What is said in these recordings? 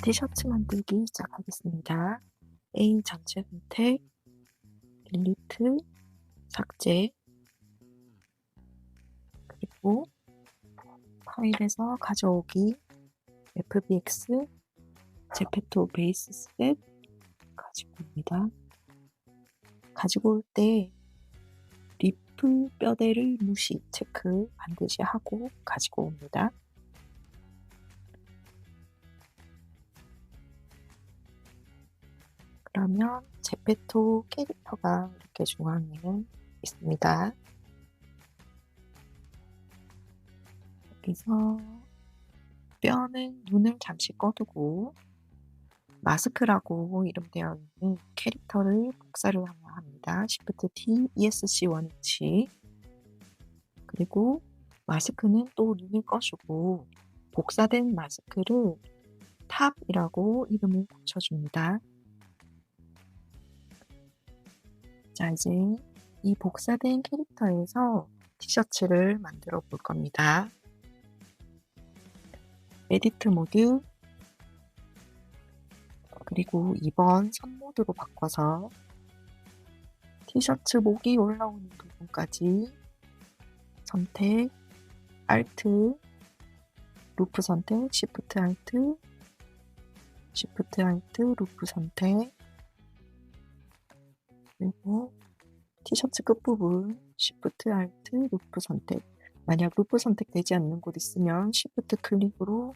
티셔츠 만들기 시작하겠습니다. A 전체 선택, 딜리트, 삭제, 그리고 파일에서 가져오기, FBX, 제페토 베이스 셋 가지고 옵니다. 가지고 올 때 리프 뼈대를 무시, 체크 반드시 하고 가지고 옵니다. 그러면 제페토 캐릭터가 이렇게 중앙에 있습니다. 여기서 뼈는 눈을 잠시 꺼두고 마스크라고 이름되어 있는 캐릭터를 복사를 하려 합니다. Shift T, ESC 원위치. 그리고 마스크는 또 눈을 꺼주고 복사된 마스크를 탑이라고 이름을 붙여줍니다. 자, 이제 이 복사된 캐릭터에서 티셔츠를 만들어 볼 겁니다. 에디트 모드, 그리고 2번 선 모드로 바꿔서 티셔츠 목이 올라오는 부분까지 선택, Alt, 루프 선택, Shift Alt, Shift Alt, 루프 선택, 그리고 티셔츠 끝부분 Shift Alt, 루프 선택. 만약 루프 선택되지 않는 곳 있으면 Shift 클릭으로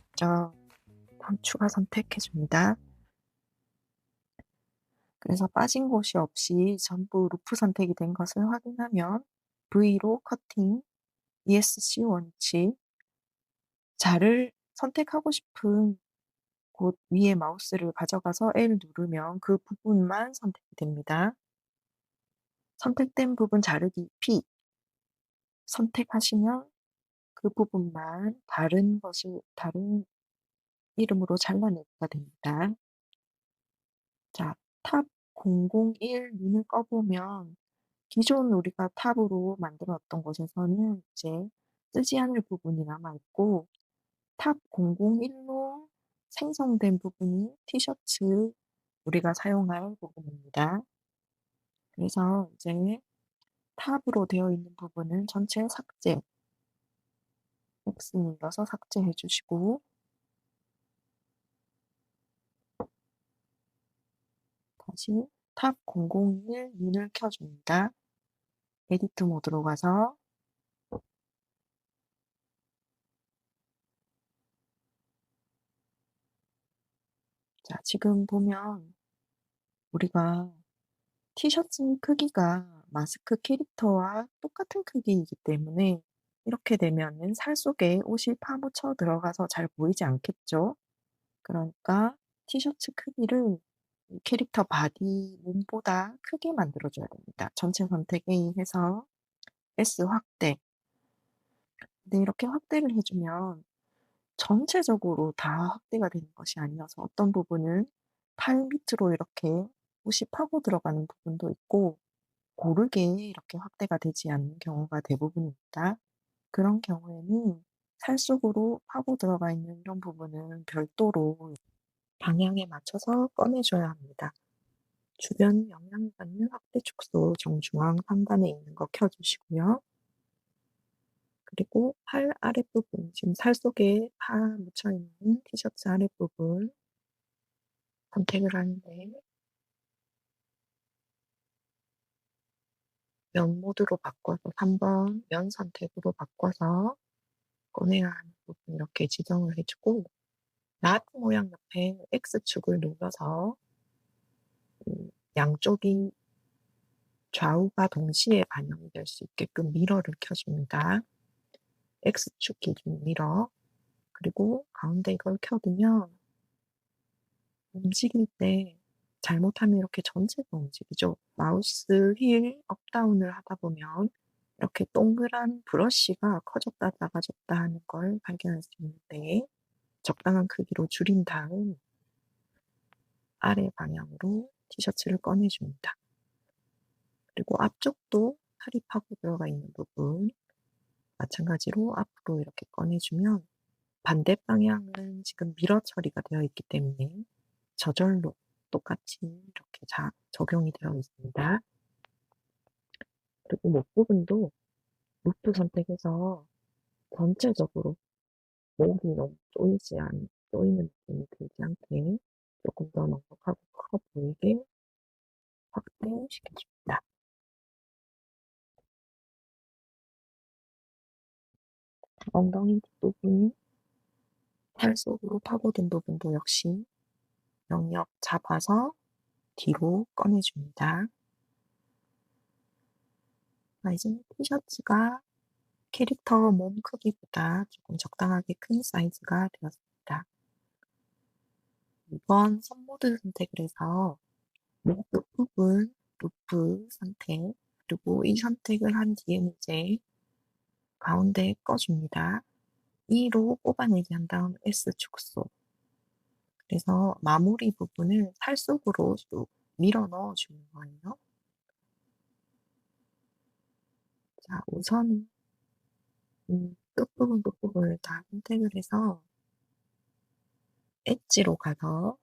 추가 선택해줍니다. 그래서 빠진 곳이 없이 전부 루프 선택이 된 것을 확인하면 V로 커팅, ESC 원위치, 자를 선택하고 싶은 곳 위에 마우스를 가져가서 L 누르면 그 부분만 선택이 됩니다. 선택된 부분 자르기 P 선택하시면 그 부분만 다른 이름으로 잘라내기가 됩니다. 자, 탑 001 눈을 꺼보면 기존 우리가 탑으로 만들었던 곳에서는 이제 쓰지 않을 부분이 남아있고 탑 001로 생성된 부분이 티셔츠 우리가 사용할 부분입니다. 그래서 이제 탑으로 되어 있는 부분은 전체 삭제, X 눌러서 삭제해 주시고 다시 탑 001 눈을 켜줍니다. 에디트 모드로 가서 자, 지금 보면 우리가 티셔츠 크기가 마스크 캐릭터와 똑같은 크기이기 때문에 이렇게 되면은 살 속에 옷이 파묻혀 들어가서 잘 보이지 않겠죠? 그러니까 티셔츠 크기를 이 캐릭터 바디 몸보다 크게 만들어줘야 됩니다. 전체 선택 A 해서 S 확대. 근데 이렇게 확대를 해주면 전체적으로 다 확대가 되는 것이 아니어서 어떤 부분은 팔 밑으로 이렇게 옷이 파고 들어가는 부분도 있고 고르게 이렇게 확대가 되지 않는 경우가 대부분입니다. 그런 경우에는 살 속으로 파고 들어가 있는 이런 부분은 별도로 방향에 맞춰서 꺼내줘야 합니다. 주변 영향을 받는 확대 축소 정중앙 상단에 있는 거 켜주시고요. 그리고 팔 아랫부분, 지금 살 속에 파 묻혀있는 티셔츠 아랫부분 선택을 하는데 면 모드로 바꿔서 3번 면 선택으로 바꿔서 꺼내야 하는 부분 이렇게 지정을 해주고 나트 모양 옆에 X축을 눌러서 양쪽이 좌우가 동시에 반영이 될 수 있게끔 미러를 켜줍니다. X축 기준 미러 그리고 가운데 이걸 켜두면 움직일 때 잘못하면 이렇게 전체가 움직이죠. 마우스 휠 업다운을 하다 보면 이렇게 동그란 브러쉬가 커졌다 작아졌다 하는 걸 발견할 수 있는데 적당한 크기로 줄인 다음 아래 방향으로 티셔츠를 꺼내줍니다. 그리고 앞쪽도 팔이 파고 들어가 있는 부분 마찬가지로 앞으로 이렇게 꺼내주면 반대 방향은 지금 미러 처리가 되어 있기 때문에 저절로 똑같이 이렇게 적용이 되어 있습니다. 그리고 목 부분도 루프 선택해서 전체적으로 목이 너무 조이는 느낌이 들지 않게 조금 더 넉넉하고 커 보이게 확대시켜줍니다. 엉덩이 뒷부분이 팔 속으로 파고든 부분도 역시 영역 잡아서 뒤로 꺼내줍니다. 자, 이제 티셔츠가 캐릭터 몸 크기보다 조금 적당하게 큰 사이즈가 되었습니다. 이번 선모드 선택을 해서 목 끝부분 루프 선택, 그리고 이 선택을 한 뒤에는 이제 가운데 꺼줍니다. 2로 뽑아내기 한 다음 S 축소. 그래서 마무리 부분을 팔 속으로 쭉 밀어 넣어주는 거예요. 자, 우선은 끝부분을 다 선택을 해서 엣지로 가서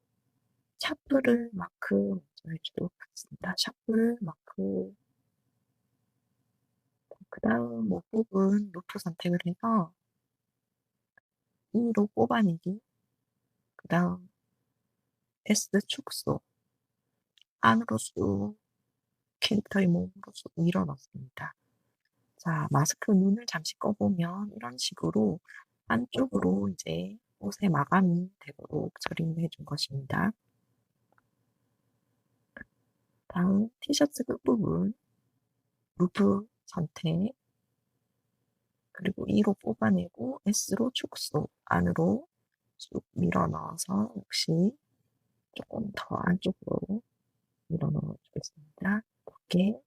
샤프를 마크 먼저 해주도록 하겠습니다. 샤프를 마크. 그 다음 목 부분 루프 선택을 해서 2로 뽑아내기. 그 다음 S 축소. 안으로 쑥 캐릭터의 몸으로 쑥 밀어 넣습니다. 자, 마스크 눈을 잠시 꺼보면 이런 식으로 안쪽으로 이제 옷의 마감이 되도록 처리를 해준 것입니다. 다음 티셔츠 끝부분 루프 선택, 그리고 2로 뽑아내고 S로 축소 안으로 쑥 밀어 넣어서 역시 조금 더 안쪽으로 밀어 넣어 주겠습니다. 이렇게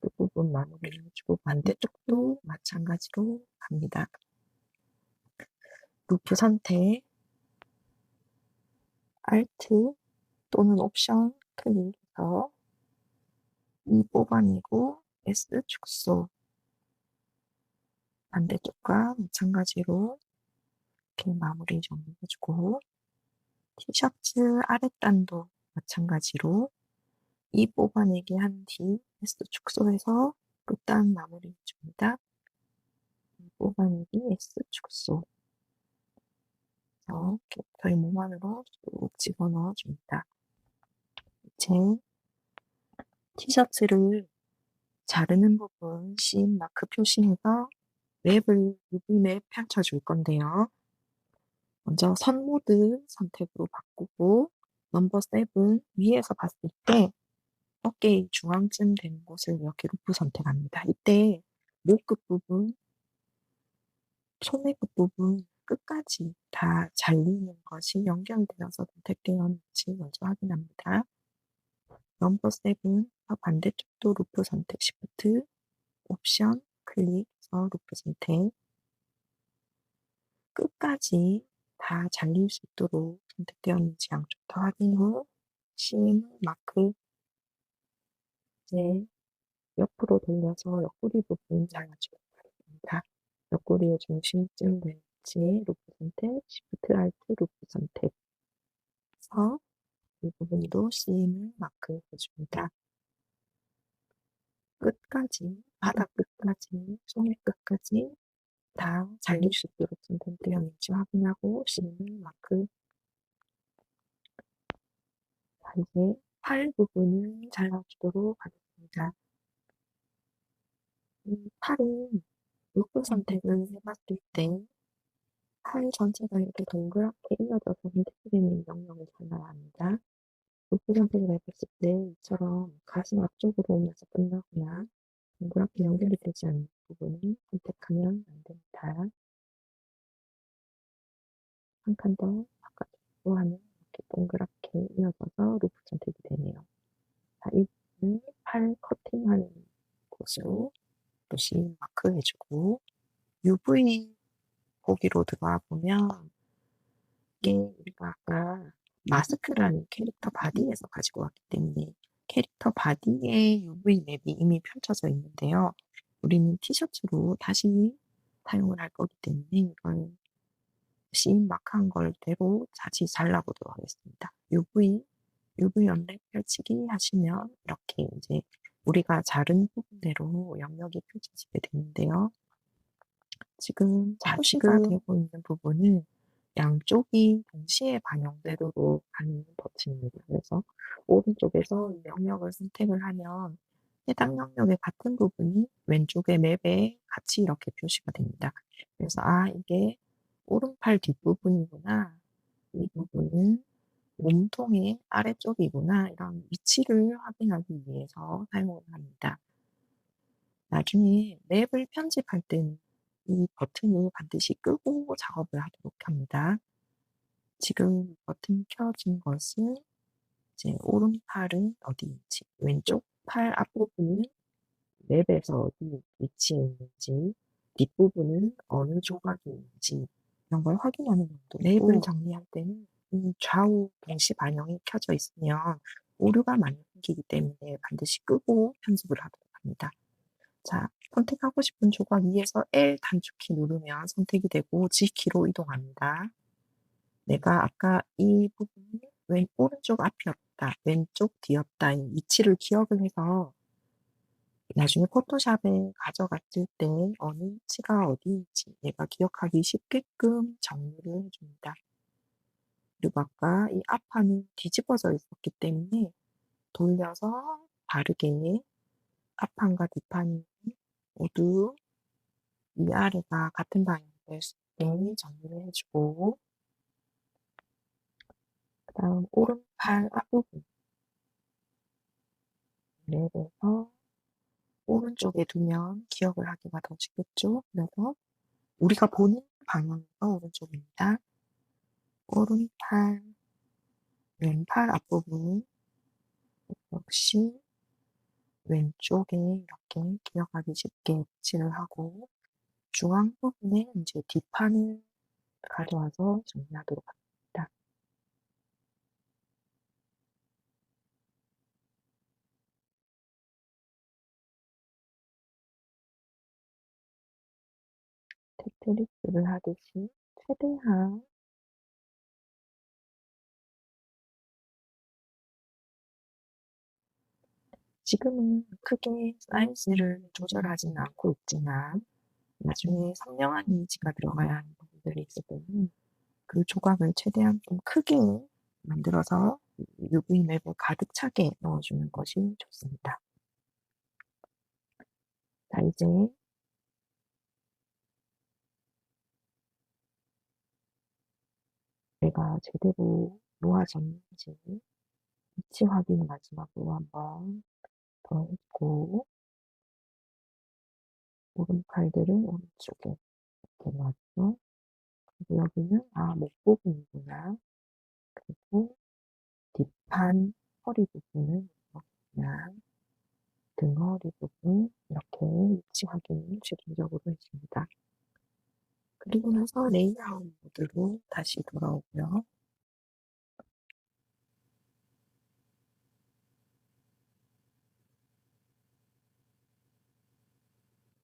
끝부분 마무리를 해주고 반대쪽도 마찬가지로 갑니다. 루프 선택, Alt 또는 옵션 클릭해서 2 뽑아내고 S 축소. 반대쪽과 마찬가지로 이렇게 마무리 정리해주고 티셔츠 아랫단도 마찬가지로 2 뽑아내기 한 뒤 S 축소해서 끝단 마무리 해줍니다. 2 뽑아내기 S 축소. 이렇게 저희 몸 안으로 쭉 집어넣어 줍니다. 이제 티셔츠를 자르는 부분 씬 마크 표시해서 랩을 UV맵 펼쳐줄 건데요. 먼저 선 모드 선택으로 바꾸고 넘버 7 위에서 봤을 때 어깨의 중앙쯤 되는 곳을 이렇게 루프 선택합니다. 이때 목 끝부분, 소매 끝부분 끝까지 다 잘리는 것이 연결되어서 선택되었는지 먼저 확인합니다. 넘버 7 반대쪽도 루프 선택 시프트 옵션 클릭해서 루프 선택 끝까지 다 잘릴 수 있도록 선택되었는지 양쪽 다 확인 후 심 마크 이제 옆으로 돌려서 옆구리 부분 잘라주도록 하겠습니다. 옆구리의 중심쯤 될지 루프 선택, 시프트 알트 루프 선택해서 이 부분도 심을 마크해 줍니다. 끝까지, 바닥 끝까지, 소매 끝까지 다 잘릴 수 있도록 선택되었는지 확인하고 심을 마크. 자, 이제 팔 부분을 잘라주도록 하겠습니다. 팔은 루프 선택을 해봤을 때 팔 전체가 이렇게 동그랗게 이어져서 선택되는 영역을 잘라야 합니다. 루프 선택을 해봤을 때 이처럼 가슴 앞쪽으로 오면서 끝나거나 동그랗게 연결이 되지 않는 부분을 선택하면 안 됩니다. 한 칸 더 바깥쪽으로 하면 이렇게 동그랗게 이어져서 루프 선택이 되네요. 자, 이 부분을 팔 커팅하는 곳으로 다시 마크 해주고 UV 보기로 들어와 보면 이게 우리가 아까 마스크라는 캐릭터 바디에서 가지고 왔기 때문에 캐릭터 바디에 UV 맵이 이미 펼쳐져 있는데요. 우리는 티셔츠로 다시 사용을 할 거기 때문에 이걸 시인 마크한 걸대로 다시 잘라보도록 하겠습니다. UV 연랩 펼치기 하시면 이렇게 이제 우리가 자른 부분대로 영역이 펼쳐지게 되는데요. 지금 표시가 되고 있는 부분은 양쪽이 동시에 반영되도록 하는 버튼입니다. 그래서 오른쪽에서 영역을 선택을 하면 해당 영역의 같은 부분이 왼쪽의 맵에 같이 이렇게 표시가 됩니다. 그래서 이게 오른팔 뒷부분이구나. 이 부분은 몸통의 아래쪽이구나. 이런 위치를 확인하기 위해서 사용을 합니다. 나중에 맵을 편집할 때는 이 버튼을 반드시 끄고 작업을 하도록 합니다. 지금 버튼이 켜진 것은 이제 오른팔은 어디인지, 왼쪽 팔 앞부분은 맵에서 어디 위치에 있는지, 뒷부분은 어느 조각이 있는지 이런 걸 확인하는 용도이고, 맵을 정리할 때는 이 좌우 동시 반영이 켜져 있으면 오류가 많이 생기기 때문에 반드시 끄고 편집을 하도록 합니다. 자, 선택하고 싶은 조각 위에서 L 단축키 누르면 선택이 되고 G키로 이동합니다. 내가 아까 이 부분이 오른쪽 앞이었다, 왼쪽 뒤였다 이 위치를 기억을 해서 나중에 포토샵에 가져갔을 때 어느 위치가 어디인지 내가 기억하기 쉽게끔 정리를 해줍니다. 그리고 아까 이 앞판이 뒤집어져 있었기 때문에 돌려서 바르게 앞판과 뒷판이 모두 위아래가 같은 방향이 될 수 있게 정리를 해주고, 그 다음 오른팔 앞부분 랩에서 오른쪽에 두면 기억을 하기가 더 쉽겠죠. 그래서 우리가 보는 방향에서 오른쪽입니다. 오른팔 왼팔 앞부분 역시 왼쪽에 이렇게 기억하기 쉽게 배치를 하고, 중앙 부분에 이제 뒷판을 가져와서 정리하도록 합니다. 테트리스를 하듯이 최대한 지금은 크게 사이즈를 조절하지는 않고 있지만 나중에 선명한 이미지가 들어가야 하는 부분들이 있을 때는 그 조각을 최대한 좀 크게 만들어서 UV 맵에 가득 차게 넣어주는 것이 좋습니다. 자, 이제 내가 제대로 놓아졌는지 위치 확인 마지막으로 한번 더 했고, 오른팔들은 오른쪽에 이렇게 놨죠. 그리고 여기는 목 부분이구나. 그리고 뒷판 허리 부분은 그냥 등허리 부분 이렇게 위치 확인을 주기적으로 해줍니다. 그리고 나서 레이아웃 모드로 다시 돌아오고요.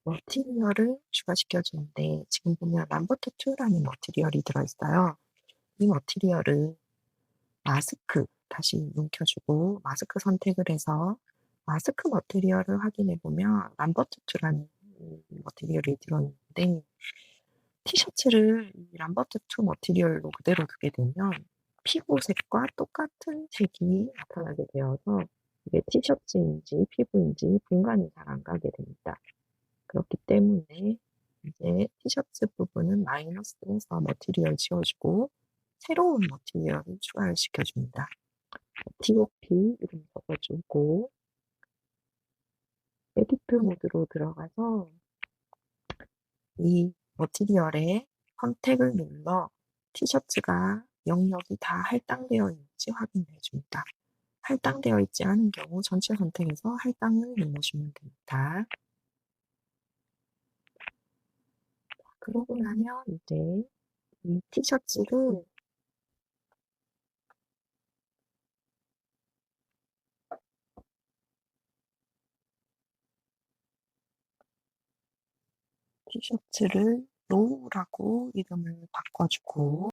머티리얼을 추가시켜주는데 지금 보면 람버트2라는 머티리얼이 들어있어요. 이 머티리얼을 마스크 다시 뭉켜주고 마스크 선택을 해서 마스크 머티리얼을 확인해 보면 람버트2라는 머티리얼이 들어있는데, 티셔츠를 이 람버트2 머티리얼로 그대로 두게 되면 피부색과 똑같은 색이 나타나게 되어서 이게 티셔츠인지 피부인지 분간이 잘 안 가게 됩니다. 그렇기 때문에 이제 티셔츠 부분은 마이너스해서 머티리얼 지워주고 새로운 머티리얼을 추가를 시켜줍니다. TOP 이름 적어주고 에디트 모드로 들어가서 이 머티리얼에 선택을 눌러 티셔츠가 영역이 다 할당되어 있는지 확인해 줍니다. 할당되어 있지 않은 경우 전체 선택에서 할당을 눌러주면 됩니다. 그러고 나면 이제 이 티셔츠를 로우라고 이름을 바꿔 주고